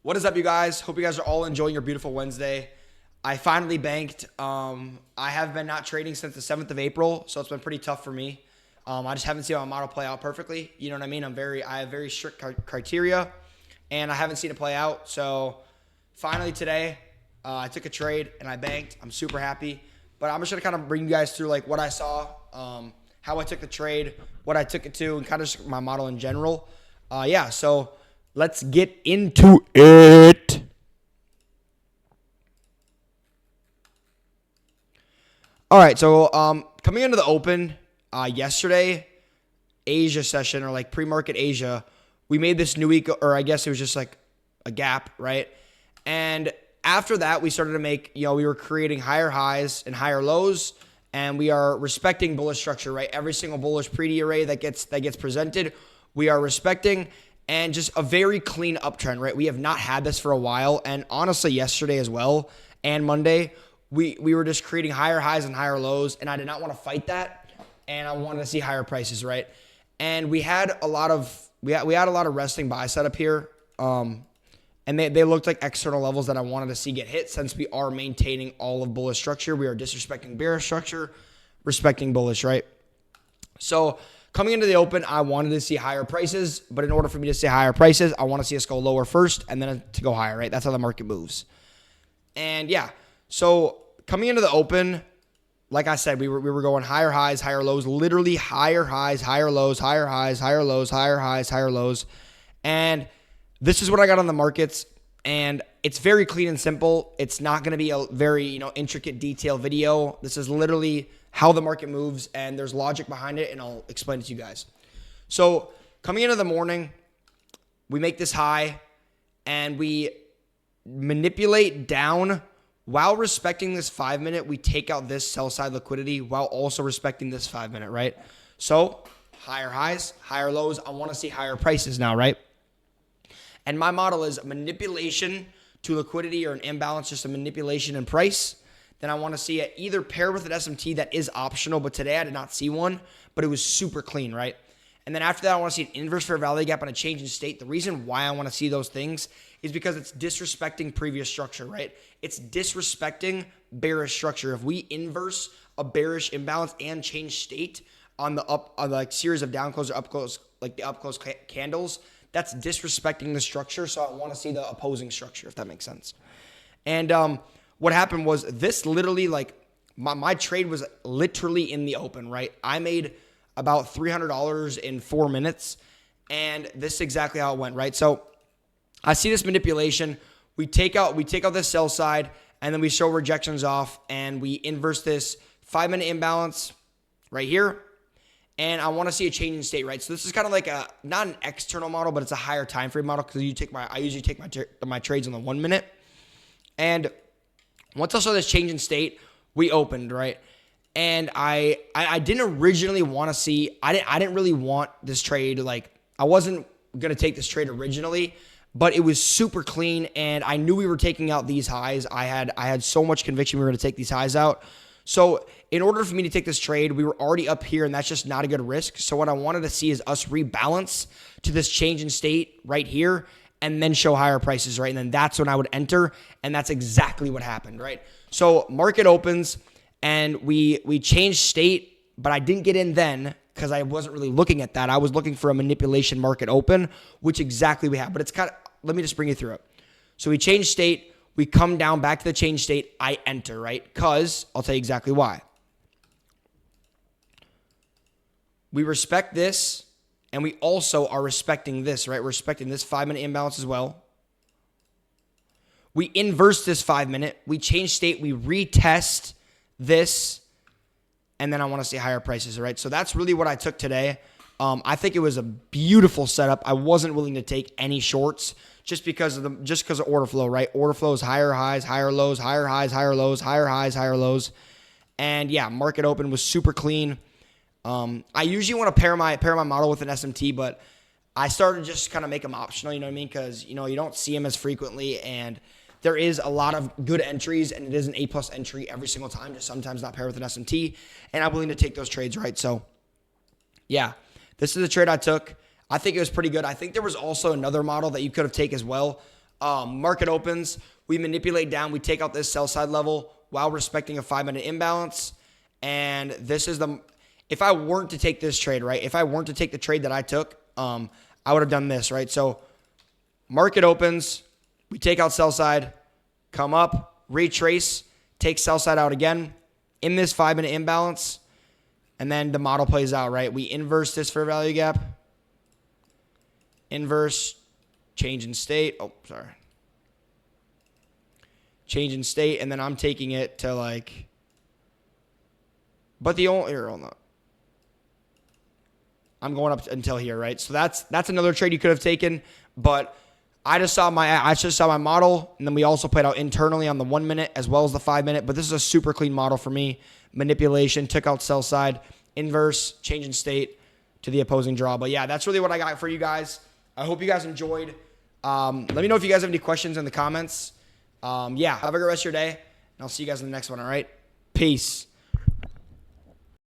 What is up, you guys? Hope you guys are all enjoying your beautiful Wednesday. I finally banked. I have been not trading since the 7th of April, so it's been pretty tough for me. I just haven't seen my model play out perfectly. You know what I mean? I have very strict criteria, and I haven't seen it play out. So finally today, I took a trade and I banked. I'm super happy. But I'm just gonna kind of bring you guys through like what I saw, how I took the trade, what I took it to, and kind of just my model in general. So let's get into it. All right, so coming into the open yesterday, Asia session or like pre-market Asia, we made this new week, or I guess it was just like a gap, right? And after that, we started to make, we were creating higher highs and higher lows, and we are respecting bullish structure, right? Every single bullish pre-D array that gets presented, we are respecting, and just a very clean uptrend, right? We have not had this for a while, and honestly, yesterday as well, and Monday, we were just creating higher highs and higher lows, and I did not want to fight that, and I wanted to see higher prices, right? And we had a lot of resting buy setup here, and they looked like external levels that I wanted to see get hit. Since we are maintaining all of bullish structure, we are disrespecting bearish structure, respecting bullish, right? So coming into the open, I wanted to see higher prices, but in order for me to see higher prices, I want to see us go lower first and then to go higher, right? That's how the market moves. And yeah, so coming into the open, like I said, we were going higher highs, higher lows, literally higher highs, higher lows, higher highs, higher lows, higher highs, higher lows. And this is what I got on the markets, and it's very clean and simple. It's not going to be a very, intricate detail video. This is literally how the market moves, and there's logic behind it, and I'll explain it to you guys. So coming into the morning, we make this high, and we manipulate down while respecting this 5-minute. We take out this sell side liquidity while also respecting this 5-minute, right? So higher highs, higher lows. I want to see higher prices now, right? And my model is manipulation to liquidity or an imbalance, just a manipulation in price. Then I want to see it either paired with an SMT that is optional, but today I did not see one, but it was super clean, right? And then after that, I want to see an inverse fair value gap and a change in state. The reason why I want to see those things is because it's disrespecting previous structure, right? It's disrespecting bearish structure. If we inverse a bearish imbalance and change state on the series of down close or up close, like the up close candles, that's disrespecting the structure. So I want to see the opposing structure, if that makes sense. And what happened was this literally, like my trade was literally in the open, right? I made about $300 in 4 minutes, and this is exactly how it went, right? So I see this manipulation. We take out this sell side, and then we show rejections off, and we inverse this 5-minute imbalance right here. And I want to see a change in state, right? So this is kind of like not an external model, but it's a higher time frame model because I usually take my trades on the 1 minute. And once I saw this change in state, we opened, right? And I didn't originally want to see. I didn't really want this trade. Like I wasn't gonna take this trade originally, but it was super clean, and I knew we were taking out these highs. I had so much conviction we were gonna take these highs out. So in order for me to take this trade, we were already up here, and that's just not a good risk. So what I wanted to see is us rebalance to this change in state right here and then show higher prices, right? And then that's when I would enter, and that's exactly what happened, right? So market opens, and we changed state, but I didn't get in then because I wasn't really looking at that. I was looking for a manipulation market open, which exactly we have. But it's kind of, let me just bring you through it. So we changed state. We come down back to the change state. I enter, right? Because I'll tell you exactly why. We respect this, and we also are respecting this, right? We're respecting this 5-minute imbalance as well. We inverse this 5-minute. We change state. We retest this, and then I want to see higher prices, right? So that's really what I took today. I think it was a beautiful setup. I wasn't willing to take any shorts just because of order flow, right? Order flow is higher highs, higher lows, higher highs, higher lows, higher highs, higher lows. And yeah, market open was super clean. I usually want to pair my model with an SMT, but I started to just kind of make them optional, you know what I mean? Because, you don't see them as frequently, and there is a lot of good entries, and it is an A+ entry every single time, just sometimes not pair with an SMT, and I'm willing to take those trades, right? So yeah, this is the trade I took. I think it was pretty good. I think there was also another model that you could have taken as well. Market opens, we manipulate down, we take out this sell side level while respecting a 5-minute imbalance. And this is if I weren't to take this trade, right? If I weren't to take the trade that I took, I would have done this, right? So market opens, we take out sell side, come up, retrace, take sell side out again in this 5-minute imbalance, and then the model plays out, right? We inverse this fair value gap, inverse, change in state. Oh, sorry. Change in state, and then I'm taking it to like, but the only, here, hold on. I'm going up until here, right? So that's another trade you could have taken, but I just saw my model, and then we also played out internally on the 1 minute as well as the 5 minute, but this is a super clean model for me. Manipulation, took out sell side, inverse, change in state to the opposing draw. But yeah, that's really what I got for you guys. I hope you guys enjoyed. Let me know if you guys have any questions in the comments. Yeah, have a great rest of your day, and I'll see you guys in the next one, all right? Peace.